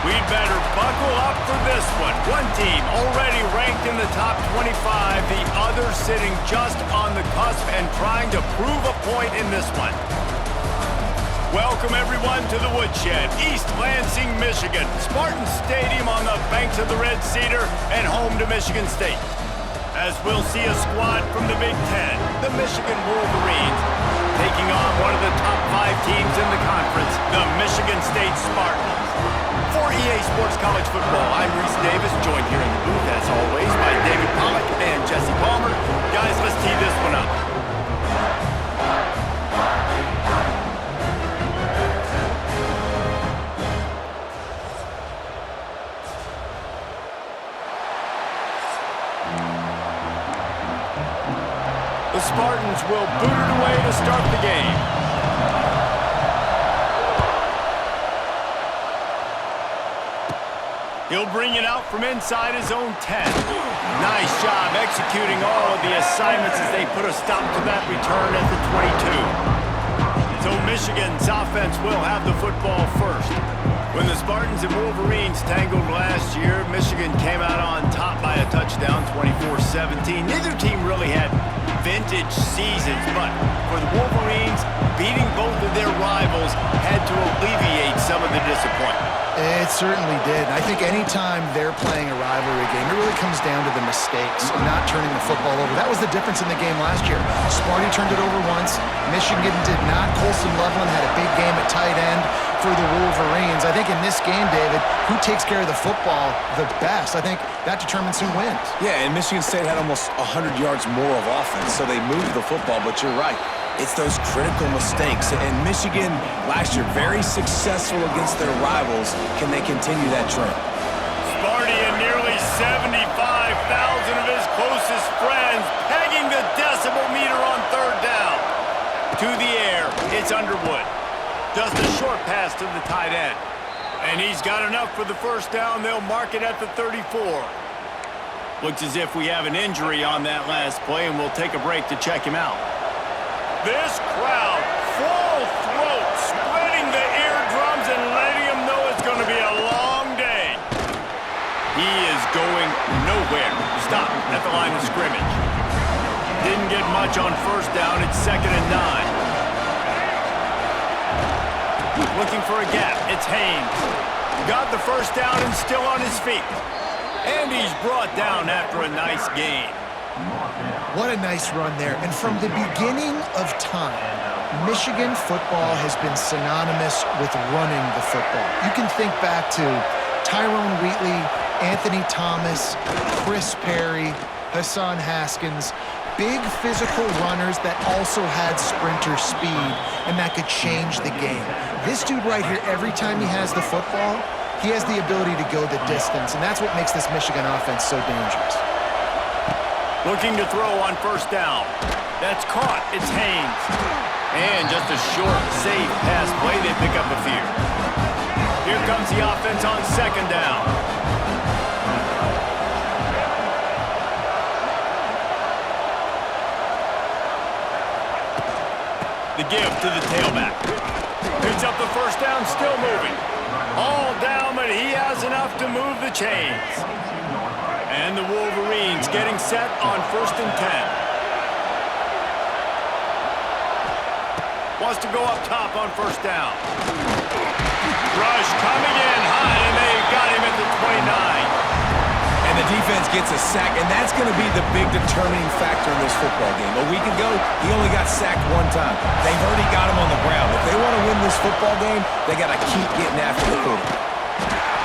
We'd better buckle up for this one. One team already ranked in the top 25, the other sitting just on the cusp and trying to prove a point in this one. Welcome everyone to the Woodshed, East Lansing, Michigan. Spartan Stadium on the banks of the Red Cedar and home to Michigan State. As we'll see a squad from the Big Ten, the Michigan Wolverines, taking on one of the top 5 teams in the conference, the Michigan State Spartans. For EA Sports College Football, I'm Reese Davis, joined here in the booth, as always, by David Pollack and Jesse Palmer. Guys, let's tee this one up. The Spartans will boot it away to start the game. He'll bring it out from inside his own 10. Nice job executing all of the assignments as they put a stop to that return at the 22. So Michigan's offense will have the football first. When the Spartans and Wolverines tangled last year, Michigan came out on top by a touchdown, 24-17. Neither team really had vintage seasons, but for the Wolverines, beating both of their rivals had to alleviate some of the disappointment. It certainly did. I think anytime they're playing a rivalry game, it really comes down to the mistakes and not turning the football over. That was the difference in the game last year. Sparty turned it over once. Michigan did not. Colson Loveland had a big game at tight end for the Wolverines. I think in this game, David, who takes care of the football the best? I think that determines who wins. Yeah, and Michigan State had almost 100 yards more of offense, so they moved the football, but you're right. It's those critical mistakes. And Michigan, last year, very successful against their rivals. Can they continue that trend? Sparty and nearly 75,000 of his closest friends pegging the decibel meter on third down. To the air, it's Underwood. Just a short pass to the tight end. And he's got enough for the first down. They'll mark it at the 34. Looks as if we have an injury on that last play, and we'll take a break to check him out. This crowd, full throat, spreading the eardrums and letting them know it's going to be a long day. He is going nowhere. Stop at the line of scrimmage. Didn't get much on first down. It's 2nd and 9. Looking for a gap. It's Haynes. Got the first down and still on his feet. And he's brought down after a nice gain. What a nice run there. And from the beginning of time, Michigan football has been synonymous with running the football. You can think back to Tyrone Wheatley, Anthony Thomas, Chris Perry, Hassan Haskins. Big physical runners that also had sprinter speed and that could change the game. This dude right here, every time he has the football, he has the ability to go the distance, and that's what makes this Michigan offense so dangerous. Looking to throw on first down. That's caught. It's Haynes. And just a short, safe pass play. They pick up a few. Here comes the offense on second down. The give to the tailback. Picks up the first down, still moving. All down, but he has enough to move the chains. And the Wolverines getting set on 1st and 10. Wants to go up top on first down. Rush coming in high, and they got him at the 29. And the defense gets a sack, and that's going to be the big determining factor in this football game. A week ago, he only got sacked one time. They've already got him on the ground. If they want to win this football game, they got to keep getting after the quarterback.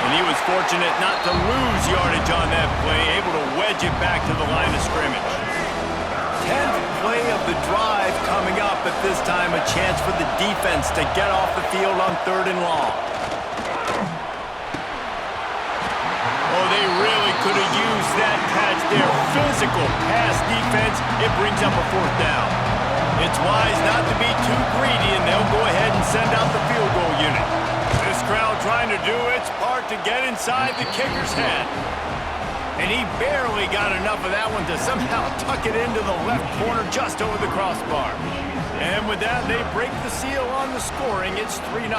And he was fortunate not to lose yardage on that play, able to wedge it back to the line of scrimmage. 10th play of the drive coming up, but this time a chance for the defense to get off the field on 3rd and long. Oh, they really could have used that catch there. Physical pass defense, it brings up a 4th down. It's wise not to be too greedy, and they'll go ahead and send out the field goal unit. This crowd trying to do its part to get inside the kicker's head. And he barely got enough of that one to somehow tuck it into the left corner just over the crossbar. And with that, they break the seal on the scoring. It's 3-0.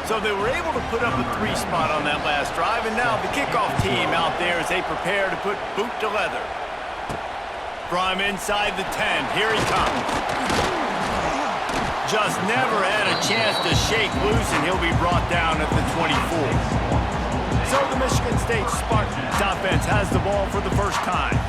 So they were able to put up a 3 spot on that last drive, and now the kickoff team out there as they prepare to put boot to leather. From inside the 10, here he comes. Just never had a chance to shake loose, and he'll be brought down at the 24. So the Michigan State Spartans offense has the ball for the first time.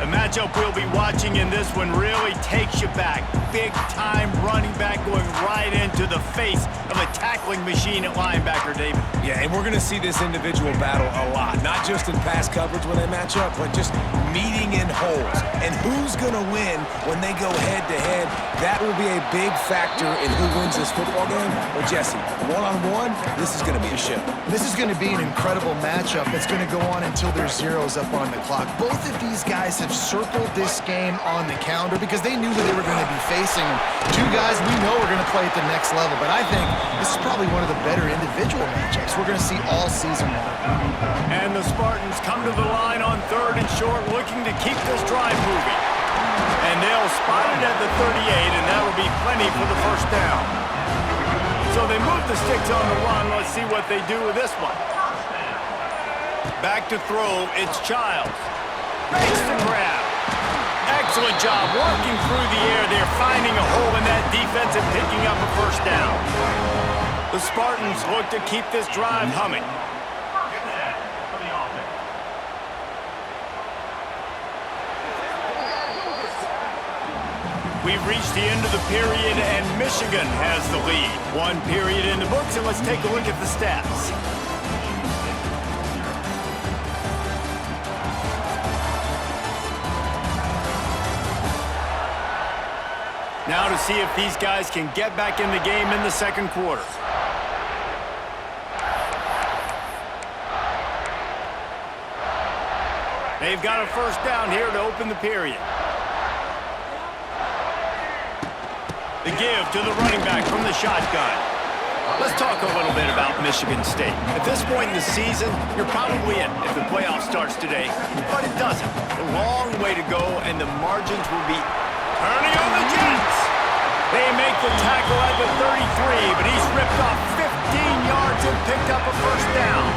A matchup we'll be watching in this one really takes you back. Big-time running back going right into the face of a tackling machine at linebacker, David. Yeah, and we're going to see this individual battle a lot. Not just in pass coverage when they match up, but just meeting in holes. And who's going to win when they go head-to-head? That will be a big factor in who wins this football game. But, Jesse, one-on-one, this is going to be a show. This is going to be an incredible matchup that's going to go on until there's zeros up on the clock. Both of these guys have circled this game on the calendar because they knew that they were going to be facing two guys we know are going to play at the next level. But I think this is probably one of the better individual matchups we're going to see all season long. And the Spartans come to the line on 3rd and short, looking to keep this drive moving. And they'll spot it at the 38, and that'll be plenty for the first down. So they move the sticks on the run. Let's see what they do with this one. Back to throw, it's Childs. Makes the grab. Excellent job working through the air. They're finding a hole in that defense and picking up a first down. The Spartans look to keep this drive humming. We've reached the end of the period, and Michigan has the lead. 1 period in the books, and let's take a look at the stats. Now to see if these guys can get back in the game in the second quarter. They've got a first down here to open the period. The give to the running back from the shotgun. Let's talk a little bit about Michigan State. At this point in the season, you're probably in if the playoff starts today, but it doesn't. A long way to go, and the margins will be turning on the Jets. They make the tackle at the 33, but he's ripped off 15 yards and picked up a first down.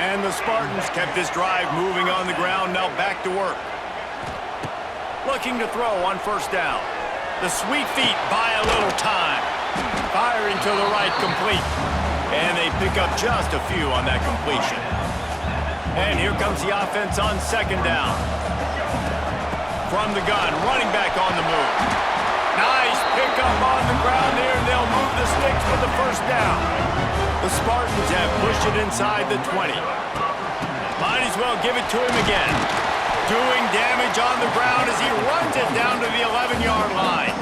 And the Spartans kept this drive moving on the ground, now back to work. Looking to throw on first down. The sweet feet buy a little time. Firing to the right, complete. And they pick up just a few on that completion. And here comes the offense on second down. From the gun, running back on the move. Nice pickup on the ground there, and they'll move the sticks for the first down. The Spartans have pushed it inside the 20. Might as well give it to him again. Doing damage on the ground as he runs it down to the 11-yard line.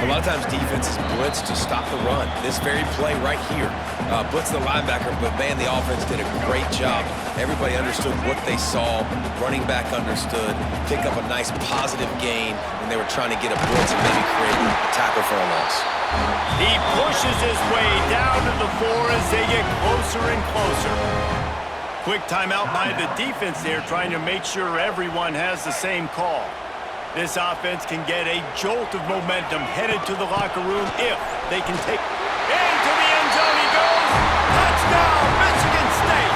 A lot of times defenses blitz to stop the run. This very play right here, blitz the linebacker, but man, the offense did a great job. Everybody understood what they saw. Running back understood. Pick up a nice positive gain when they were trying to get a blitz and maybe create a tackle for a loss. He pushes his way down to the 4 as they get closer and closer. Quick timeout by the defense there, trying to make sure everyone has the same call. This offense can get a jolt of momentum headed to the locker room if they can take... Into the end zone he goes! Touchdown, Michigan State!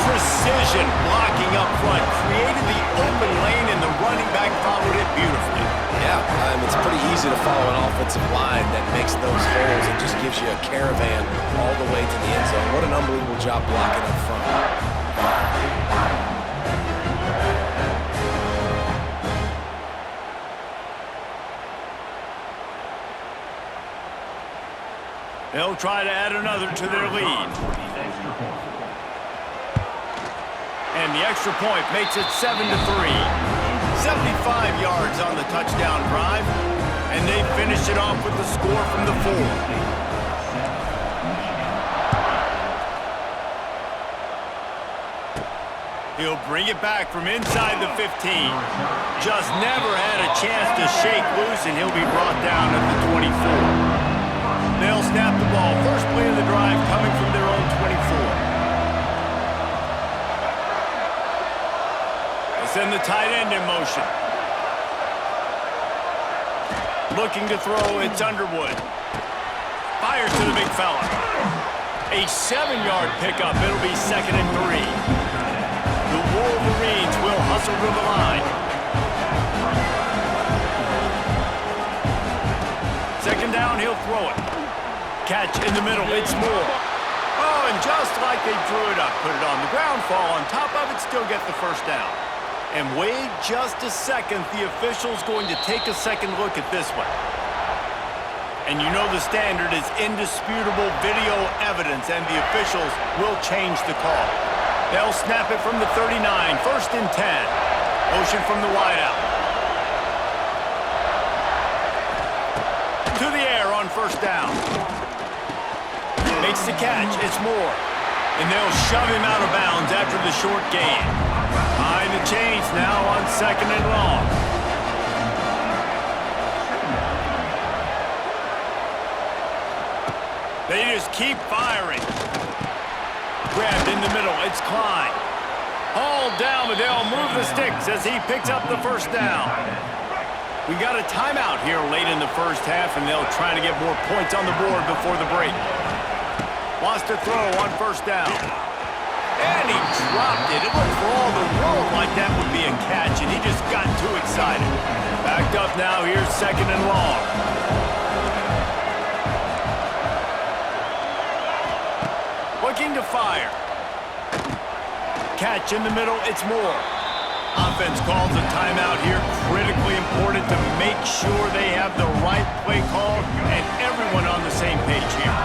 Precision blocking up front created the open lane, and the running back followed it beautifully. Yeah, it's pretty easy to follow an offensive line that makes those holes and just gives you a caravan all the way to the end zone. What an unbelievable job blocking up front. They'll try to add another to their lead. And the extra point makes it 7-3. 75 yards on the touchdown drive, and they finish it off with the score from the 4. He'll bring it back from inside the 15. Just never had a chance to shake loose, and he'll be brought down at the 24. They'll snap the ball. First play of the drive coming from their own 24. Send the tight end in motion. Looking to throw, it's Underwood. Fires to the big fella. A 7-yard pickup. It'll be 2nd and 3. The Wolverines will hustle to the line. 2nd down, he'll throw it. Catch in the middle. It's Moore. Oh, and just like they drew it up, put it on the ground, fall on top of it, still get the 1st down. And wait just a second. The official's going to take a second look at this one. And you know the standard is indisputable video evidence, and the officials will change the call. They'll snap it from the 39, 1st and 10. Motion from the wideout. To the air on 1st down. Makes the catch. It's Moore. And they'll shove him out of bounds after the short gain. Behind the chains now on 2nd and long. They just keep firing. Grabbed in the middle. It's Klein. Hauled down, but they'll move the sticks as he picks up the 1st down. We got a timeout here late in the 1st half, and they'll try to get more points on the board before the break. Lost a throw on 1st down. And he dropped it. It looked for all the world like that would be a catch, and he just got too excited. Backed up now. Here's 2nd and long. Looking to fire. Catch in the middle. It's Moore. Offense calls a timeout here. Critically important to make sure they have the right play call and everyone on the same page here.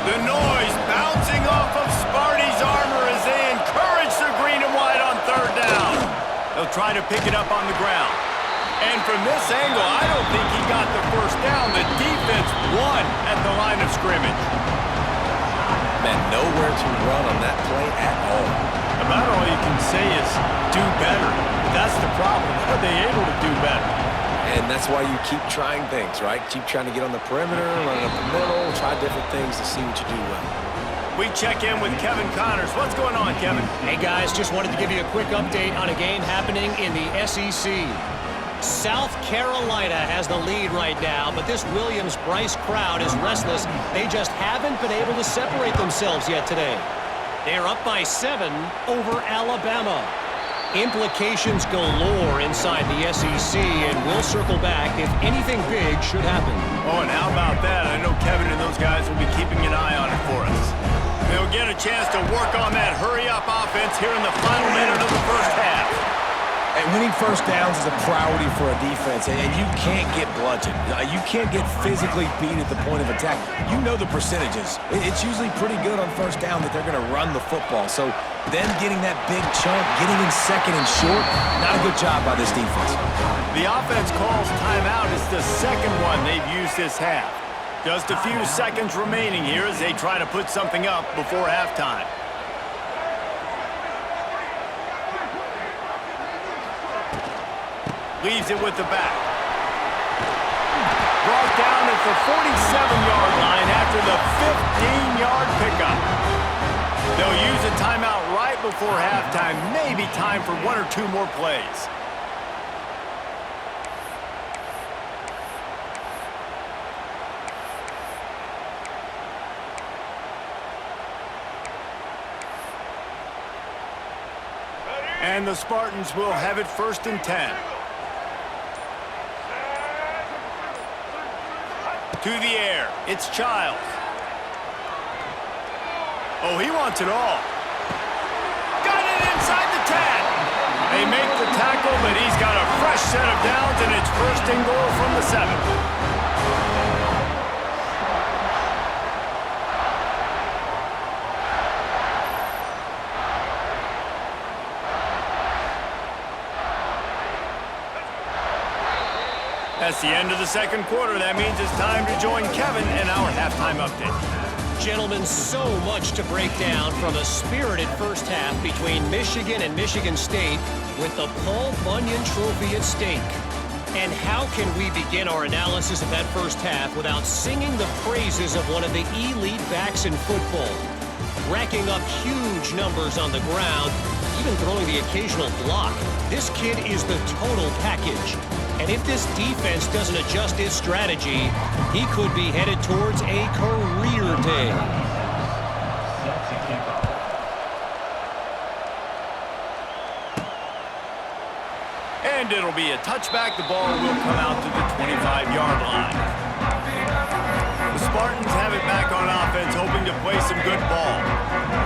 The noise bouncing off of Sparty's armor as they encourage the green and white on 3rd down. They'll try to pick it up on the ground. And from this angle, I don't think he got the 1st down. The defense won at the line of scrimmage. Man, nowhere to run on that play at all. About all you can say is do better. But that's the problem. Are they able to do better? And that's why you keep trying things, right? Keep trying to get on the perimeter, run up the middle, try different things to see what you do well. We check in with Kevin Connors. What's going on, Kevin? Hey, guys, just wanted to give you a quick update on a game happening in the SEC. South Carolina has the lead right now, but this Williams-Brice crowd is restless. They just haven't been able to separate themselves yet today. They're up by 7 over Alabama. Implications galore inside the SEC, and we'll circle back if anything big should happen. Oh, and how about that? I know Kevin and those guys will be keeping an eye on it for us. They'll get a chance to work on that hurry-up offense here in the final minute of the 1st half. And winning 1st downs is a priority for a defense, and you can't get bludgeoned. You can't get physically beat at the point of attack. You know the percentages. It's usually pretty good on 1st down that they're going to run the football. So them getting that big chunk, getting in 2nd and short, not a good job by this defense. The offense calls timeout. It's the 2nd one they've used this half. Just a few seconds remaining here as they try to put something up before halftime. Leaves it with the back. Brought down at the 47-yard line after the 15-yard pickup. They'll use a timeout right before halftime. Maybe time for 1 or 2 more plays. And the Spartans will have it 1st and 10. To the air. It's Childs. Oh, he wants it all. Got it inside the 10. They make the tackle, but he's got a fresh set of downs, and it's 1st and goal from the 7. That's the end of the 2nd quarter. That means it's time to join Kevin in our halftime update. Gentlemen, so much to break down from a spirited 1st half between Michigan and Michigan State with the Paul Bunyan Trophy at stake. And how can we begin our analysis of that 1st half without singing the praises of one of the elite backs in football? Racking up huge numbers on the ground, even throwing the occasional block. This kid is the total package. And if this defense doesn't adjust its strategy, he could be headed towards a career day. And it'll be a touchback. The ball will come out to the 25-yard line. The Spartans have it back on offense, hoping to play some good ball.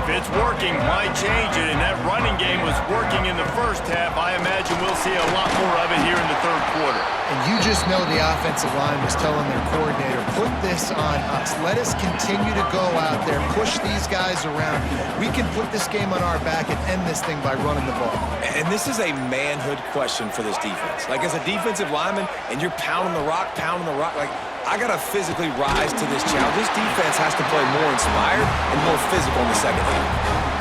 If it's working, why change it? And that running game was working in the first half. I imagine we'll see a lot more of it here in the third quarter. And you just know the offensive line was telling their coordinator, put this on us. Let us continue to go out there, push these guys around. We can put this game on our back and end this thing by running the ball. And this is a manhood question for this defense. Like, as a defensive lineman, and you're pounding the rock, like, I got to physically rise to this challenge. This defense has to play more inspired and more physical in the second half.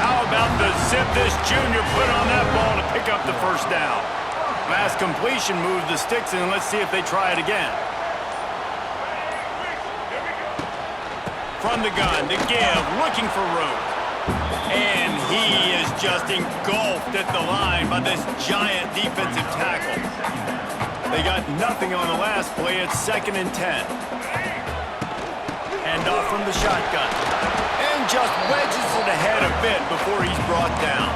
How about the zip this junior put on that ball to pick up the first down? Last completion moved the sticks, and let's see if they try it again. From the gun to give, looking for room. And he is just engulfed at the line by this giant defensive tackle. They got nothing on the last play. It's 2nd and 10. Hand off from the shotgun. And just wedges it ahead a bit before he's brought down.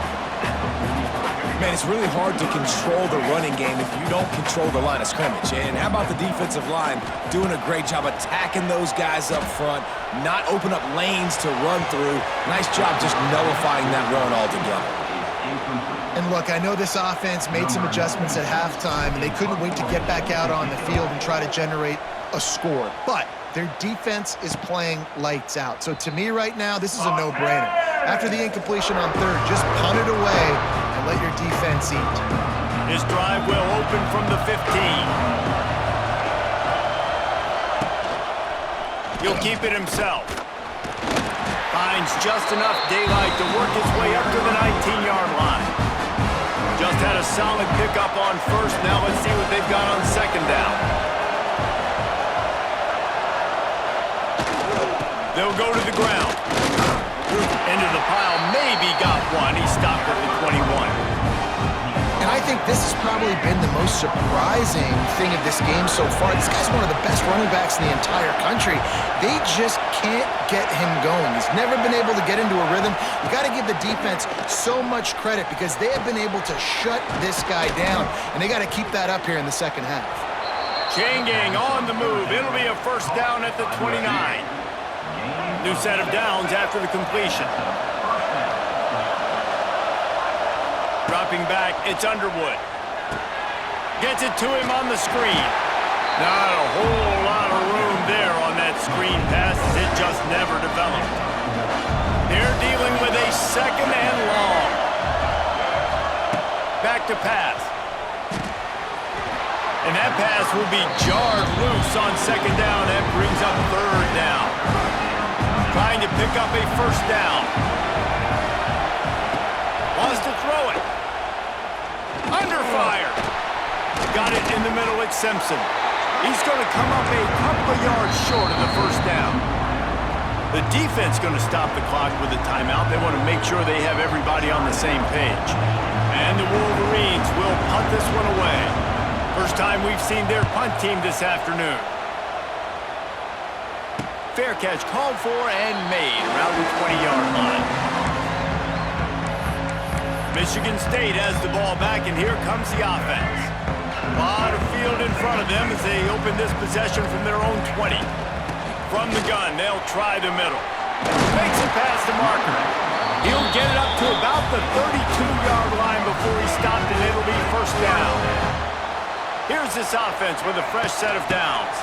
Man, it's really hard to control the running game if you don't control the line of scrimmage. And how about the defensive line doing a great job attacking those guys up front, not open up lanes to run through. Nice job just nullifying that run altogether. And look, I know this offense made some adjustments at halftime, and they couldn't wait to get back out on the field and try to generate a score. But their defense is playing lights out. So to me right now, this is a no-brainer. After the incompletion on third, just punt it away and let your defense eat. His drive will open from the 15. He'll keep it himself. Finds just enough daylight to work his way up to the 19-yard line. Just had a solid pickup on first. Now let's see what they've got on second down. They'll go to the ground. Into the pile, maybe got one. He stopped at the 21. And I think this has probably been the most surprising thing of this game so far. This guy's one of the best running backs in the entire country. They just can't get him going. He's never been able to get into a rhythm. You got to give the defense so much credit because they have been able to shut this guy down, and they got to keep that up here in the second half. Chain gang on the move. It'll be a first down at the 29. New set of downs after the completion. Dropping back, it's Underwood. Gets it to him on the screen. Not a whole lot of room there on that screen pass as it just never developed. They're dealing with a 2nd and long. Back to pass. And that pass will be jarred loose on 2nd down. That brings up 3rd down. Trying to pick up a first down. Wants to throw it. Under fire. Got it in the middle at Simpson. He's going to come up a couple of yards short of the first down. The defense going to stop the clock with a timeout. They want to make sure they have everybody on the same page. And the Wolverines will punt this one away. First time we've seen their punt team this afternoon. Fair catch called for and made around the 20-yard line. Michigan State has the ball back, and here comes the offense. A lot of field in front of them as they open this possession from their own 20. From the gun, they'll try the middle. Makes it past the marker. He'll get it up to about the 32-yard line before he stopped, and it'll be first down. Here's this offense with a fresh set of downs.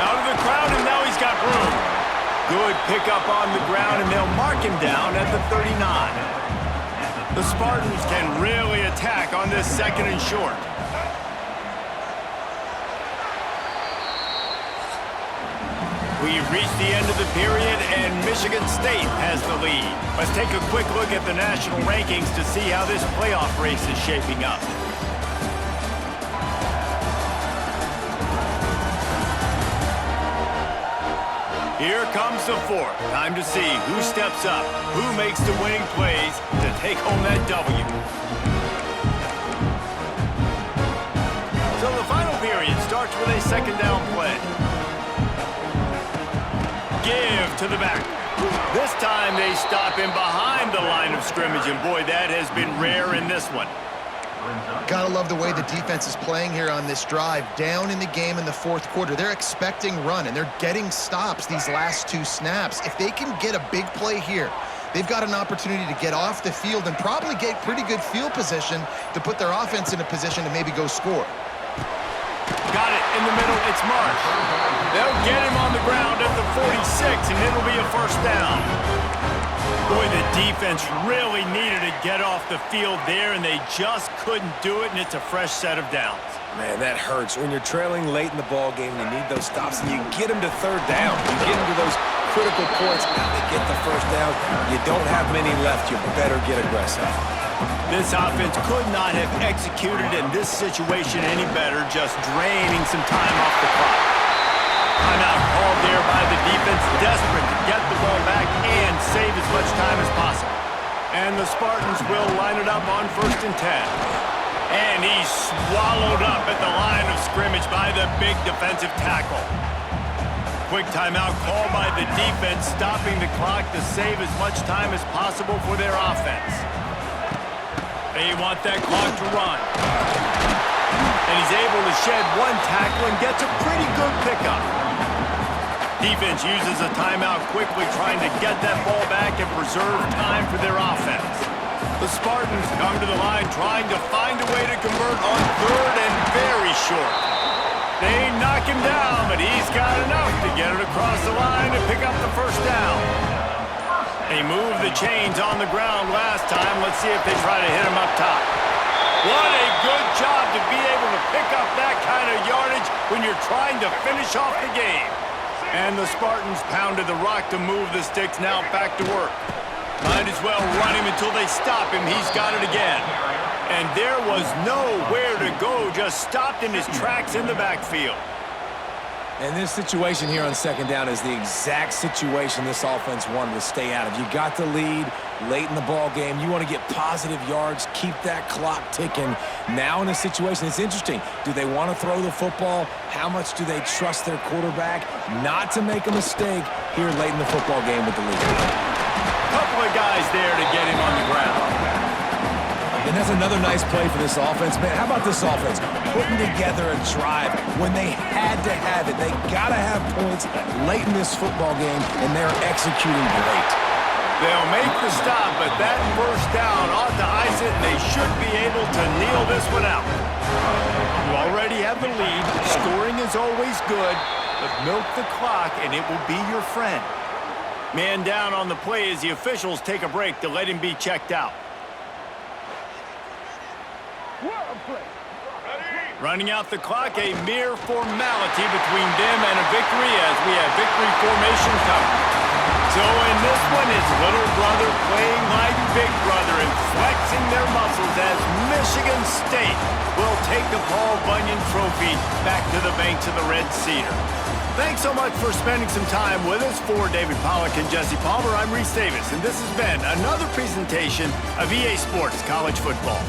Out of the crowd, and now he's got room. Good pickup on the ground, and they'll mark him down at the 39. The Spartans can really attack on this 2nd and short. We've reached the end of the period, and Michigan State has the lead. Let's take a quick look at the national rankings to see how this playoff race is shaping up. Here comes the 4th. Time to see who steps up, who makes the winning plays to take home that W. So the final period starts with a second down play. Give to the back. This time they stop him behind the line of scrimmage, and boy, that has been rare in this one. Gotta love the way the defense is playing here on this drive. Down in the game in the fourth quarter. They're expecting run, and they're getting stops these last two snaps. If they can get a big play here, they've got an opportunity to get off the field and probably get pretty good field position to put their offense in a position to maybe go score. Got it in the middle. It's Marsh. They'll get him on the ground at the 46, and it'll be a first down. Boy, the defense really needed to get off the field there, and they just couldn't do it, and it's a fresh set of downs. Man, that hurts. When you're trailing late in the ball game, you need those stops, and you get them to third down. You get them to those critical points. Now they get the first down. You don't have many left. You better get aggressive. This offense could not have executed in this situation any better, just draining some time off the clock. Timeout called there by the defense, desperate to get the ball back and save as much time as possible. And the Spartans will line it up on 1st and 10. And he's swallowed up at the line of scrimmage by the big defensive tackle. Quick timeout called by the defense, stopping the clock to save as much time as possible for their offense. They want that clock to run. And he's able to shed one tackle and gets a pretty good pickup. Defense uses a timeout quickly, trying to get that ball back and preserve time for their offense. The Spartans come to the line trying to find a way to convert on 3rd and very short. They knock him down, but he's got enough to get it across the line and pick up the first down. They moved the chains on the ground last time. Let's see if they try to hit him up top. What a good job to be able to pick up that kind of yardage when you're trying to finish off the game. And the Spartans pounded the rock to move the sticks, now back to work. Might as well run him until they stop him. He's got it again. And there was nowhere to go, just stopped in his tracks in the backfield. And this situation here on second down is the exact situation this offense wanted to stay out of. You got the lead late in the ball game. You want to get positive yards, keep that clock ticking. Now in this situation, it's interesting. Do they want to throw the football? How much do they trust their quarterback not to make a mistake here late in the football game with the lead? Couple of guys there to get him on the ground. And that's another nice play for this offense. Man, how about this offense? Putting together a drive when they had to have it. They got to have points late in this football game, and they're executing great. They'll make the stop, but that first down ought to ice it, and they should be able to kneel this one out. You already have the lead. Scoring is always good, but milk the clock, and it will be your friend. Man down on the play as the officials take a break to let him be checked out. Running out the clock, a mere formality between them and a victory as we have victory formation covered. So in this one, it's little brother playing like big brother and flexing their muscles as Michigan State will take the Paul Bunyan Trophy back to the banks of the Red Cedar. Thanks so much for spending some time with us. For David Pollack and Jesse Palmer, I'm Reese Davis, and this has been another presentation of EA Sports College Football.